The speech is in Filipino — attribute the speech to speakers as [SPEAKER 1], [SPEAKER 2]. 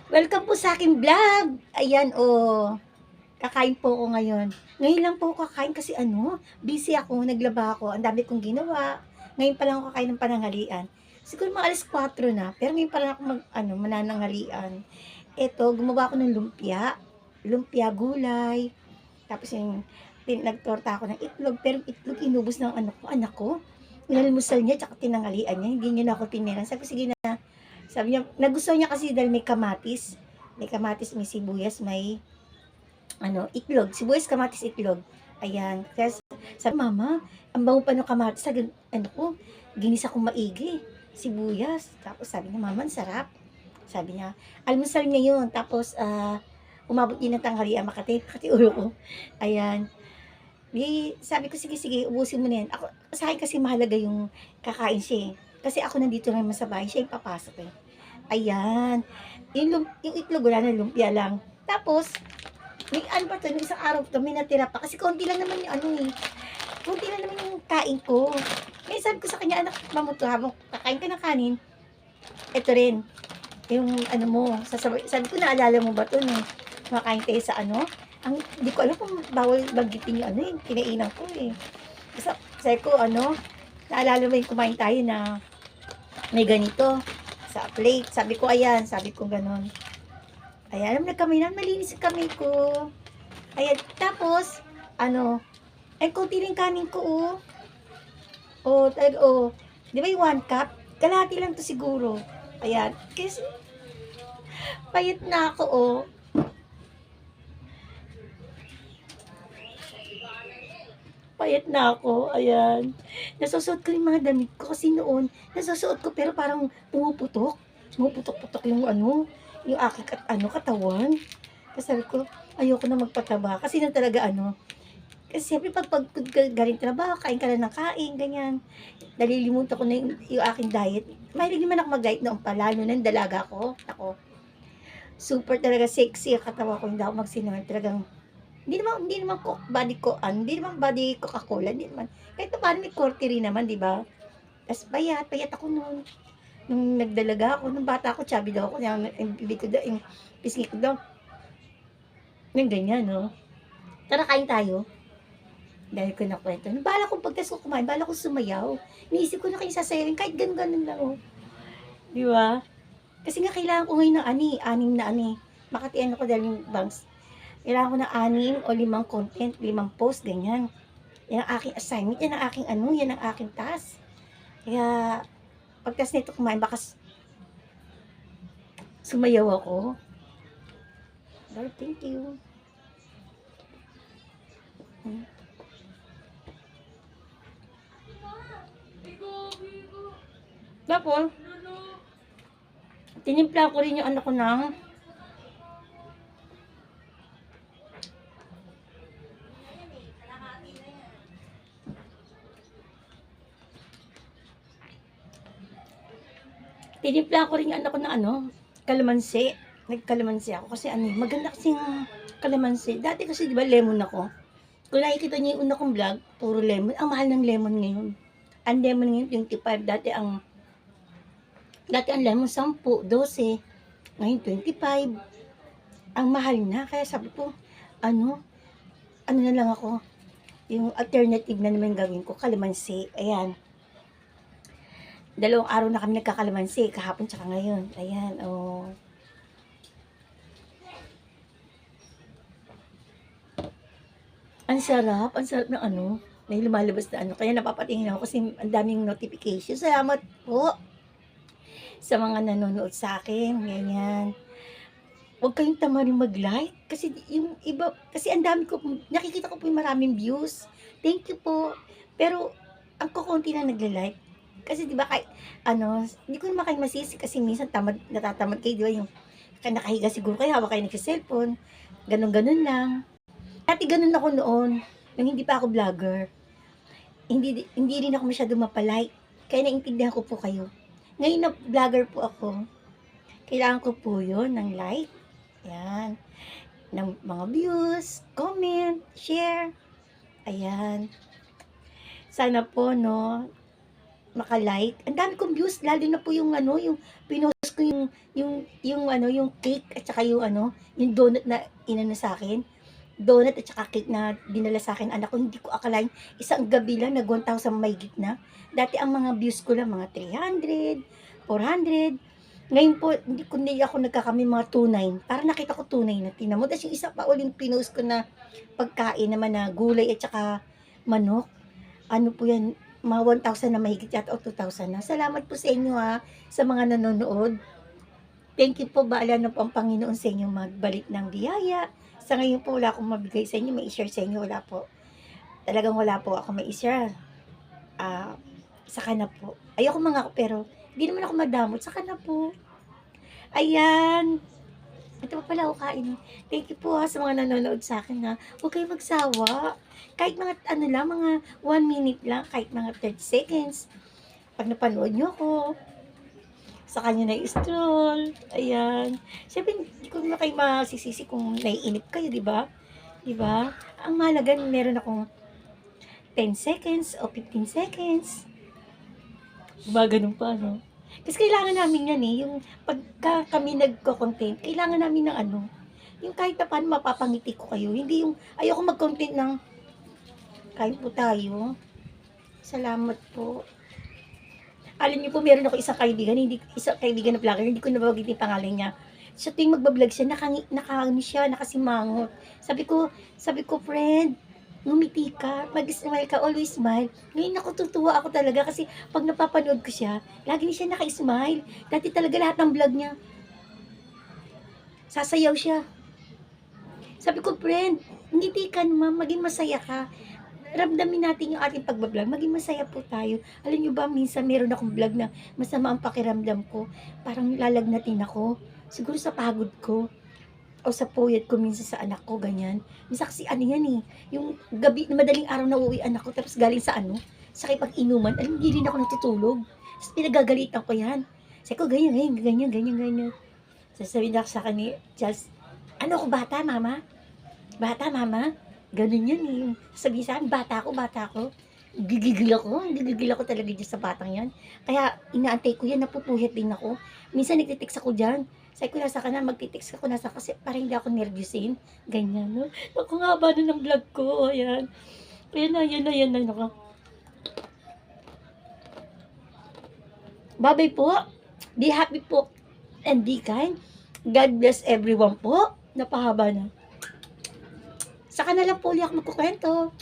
[SPEAKER 1] Welcome po sa aking vlog. Ayan, oh. Kakain po ako ngayon. Ngayon lang po ako kakain kasi busy ako, naglaba ako. Ang dami kong ginawa. Ngayon pa lang ako kakain ng pananghalian. Siguro mga alas 4 na, pero ngayon pa lang ako manananghalian. Ito, gumawa ako ng lumpia. Lumpia gulay. Tapos nagtorta ako ng itlog. Pero itlog inubos ng anak ko. Inalmusal niya, tsaka tinanghalian niya. Hindi niya na ako tiniran. Sabi ko, sige na. Sabi niya, nagustuhan niya kasi dahil may kamatis. May kamatis, may sibuyas, may itlog. Sibuyas, kamatis, itlog. Ayan. Kaya sabi, mama, ang bango pa ng kamatis. Sabi, ginisa kong maigi. Sibuyas. Tapos sabi niya, mama, ang sarap. Sabi niya, almusal niya yun. Tapos, umabot din ng tanghalian, Makati ulo ko. Ayan. Sabi ko, sige, sige, ubusin mo na yan. Ako, sa akin kasi mahalaga yung kakain siya eh. Kasi ako nandito naman sa bahay, siya yung papasok eh. Ayan. Yung itlog, wala na, lumpia lang. Tapos, may ano pa to, yung isang araw to, may natira pa. Kasi konti lang naman yung konti lang naman yung kain ko. May sabi ko sa kanya, anak, mamuto, habang kakain ka ng kanin, ito rin, yung sabi ko, naalala mo ba to, nung makain tayo sa hindi ko alam kung bawal bagitin yung kinainan ko eh. Sabi ko, naalala mo yung kumain tayo na may ganito, sa plate. Sabi ko, ayan, sabi ko ganon. Ayan, alam na kami na, malinis yung kamay ko. Ayan, tapos, ay, kunti rin kanin ko, di ba yung 1 cup? Kalahati lang to siguro. Ayan, kasi, payat na ako, Payat na ako, ayan. Nasusuot ko yung mga damit ko kasi noon, nasusuot ko pero parang pumuputok. Pumuputok-putok yung yung aking katawan. Kasi sabi ko, ayoko na magpataba. Kasi na talaga kasi siyempre pag galing trabaho, kain ka na ng kain, ganyan. Nalilimutan ko na yung aking diet. Mahilig naman ako mag-diet noon pa, lalo na yung dalaga ko. Ako, super talaga sexy ang katawan ko, hindi ako magsinungaling. Talagang hindi naman hindi naman body Coca-Cola, hindi naman. Kahit paano may korte rin naman, di ba? Tapos payat ako noon. Nung nagdalaga ako, nung bata ako, chubby daw ako. Yung bibig ko daw, yung pisngi ko daw. Yung ganyan, no? Tara, kain tayo. Dahil ko nakwento. Nung bala kong pagtas ko kumain, bala kong sumayaw. Iniisip ko na kayo sasayawin, kahit ganun-ganun lang, Di ba? Kasi nga kailangan ko ngayon ng anim na Makatian ako dahil yung banks. Kailangan ko ng 6 o 5 content, 5 post, ganyan. Yan ang aking assignment, yan ang aking yan ang aking task. Kaya, pagtas nito kumain, baka sumayaw ako. Lord, thank you. Tapos, tinimpla ko rin yung ko ng tinimpla ko rin yung ko ng kalamansi. Nagkalamansi ako kasi maganda kasing kalamansi. Dati kasi di ba lemon ako. Kung nakikita niyo yung una kong vlog, puro lemon. Ang mahal ng lemon ngayon. Ang lemon ngayon, 25. Dati ang lemon 10, 12. Ngayon 25. Ang mahal na. Kaya sabi ko, ano na lang ako. Yung alternative na naman gawin ko, kalamansi. Ayan. 2 araw na kami nagkakalamansi. Kahapon tsaka ngayon. Ayan, Ang sarap ng may lumalabas na Kaya napapatingin ako kasi ang daming notification. Salamat po sa mga nanonood sa akin. Ganyan. Huwag kayong tamarin mag-like. Kasi yung iba, kasi ang dami ko, nakikita ko po yung maraming views. Thank you po. Pero, ang kukunti na nagla-like. Kasi di ba hindi ko naman kayo masisi kasi minsan natatamad kayo, di ba yung nakahiga siguro kayo, hawak kayo nagsa-cellphone. Ganon-ganon lang. Dati ganun ako noon, nung hindi pa ako vlogger. Hindi rin ako masyado mapalike. Kaya naintindihan ko po kayo. Ngayon na vlogger po ako, kailangan ko po yun ng like. Yan. Ng mga views, comment, share. Ayan. Sana po, maka-like. Ang dami kong views, lalo na po yung yung pinost pinost ko yung ano, yung cake at saka yung ano, yung donut na inano sa'kin, donut at saka cake na dinala sa'kin anak ko, hindi ko akalain isang gabi lang nag 1,000 mahigit na. Dati ang mga views ko lang mga 300, 400. Ngayon po hindi ako nagkakami mga 2,900, parang nakita ko 2,900 na, tingnan mo. Tas yung isa pa uling pinost ko na pagkain naman na gulay at saka manok, ano po yan, mga 1,000 na mahigit yata o 2,000 na. Salamat po sa inyo sa mga nanonood. Thank you po, baala na po ang Panginoon sa inyo magbalik ng biyaya. Sa ngayon po wala akong mabigay sa inyo, mai-share sa inyo, wala po. Talagang wala po ako mai-share. Saka na po. Ayoko mangako pero hindi naman ako madamot, saka na po. Ayan. Ito pa pala ako kain. Thank you po sa mga nanonood sa akin Huwag kayong magsawa. Kahit mga ano lang, mga 1 minute lang, kahit mga 30 seconds. Pag napanood nyo ako, saka nyo na-stroll. Ayan. Siyempre, hindi ko na kayo masisisi kung naiinip kayo, di ba? Di ba? Ang mahalaga, meron akong 10 seconds o 15 seconds. Ganun pa, no? Kasi kailangan namin yan yung pagka kami nagko-content, kailangan namin ng ano, yung kahit na paano mapapangiti ko kayo. Hindi yung, ayoko mag-content ng, kain po tayo. Salamat po. Alam niyo po, meron ako isang kaibigan na vlogger, hindi ko nabanggit yung pangalan niya. Sa tuwing magbablog siya, nakasimangot. Sabi ko, friend, ngumiti ka, mag-smile ka, always smile. Ngayon tutuwa ako talaga kasi pag napapanood ko siya, lagi niya naka-smile. Dati talaga lahat ng vlog niya, sasayaw siya. Sabi ko, friend, ngiti ka naman, maging masaya ka. Ramdamin natin yung ating pagbablog, maging masaya po tayo. Alam niyo ba, minsan meron akong vlog na masama ang pakiramdam ko. Parang lalagnatin ako. Siguro sa pagod ko. O sa puyat ko minsan sa anak ko, ganyan. Minsan kasi ano yan yung gabi, madaling araw na uuwi anak ko, tapos galing sa sa kipag-inuman, hindi rin ako natutulog. Tapos pinagagalitan ko yan. Sabi ko, ganyan. Sasabihin ako sa akin ni Charles, ano ko, bata, mama? Bata, mama? Ganun yan Sabihin sa akin, bata ko. Gigigil ako talaga dyan sa batang yan. Kaya inaantay ko yan, napupuyat din ako. Minsan nagtitext ako dyan. Sabi ko, nasa ka na, magtitext ako, nasa kasi para hindi ako nervyusin. Ganyan, no? Ako nga ba ng vlog ko, ayan. Ayan na. Bye-bye po. Be happy po. And be kind. God bless everyone po. Napahaba na. Saka na lang po ulit ako magkukwento.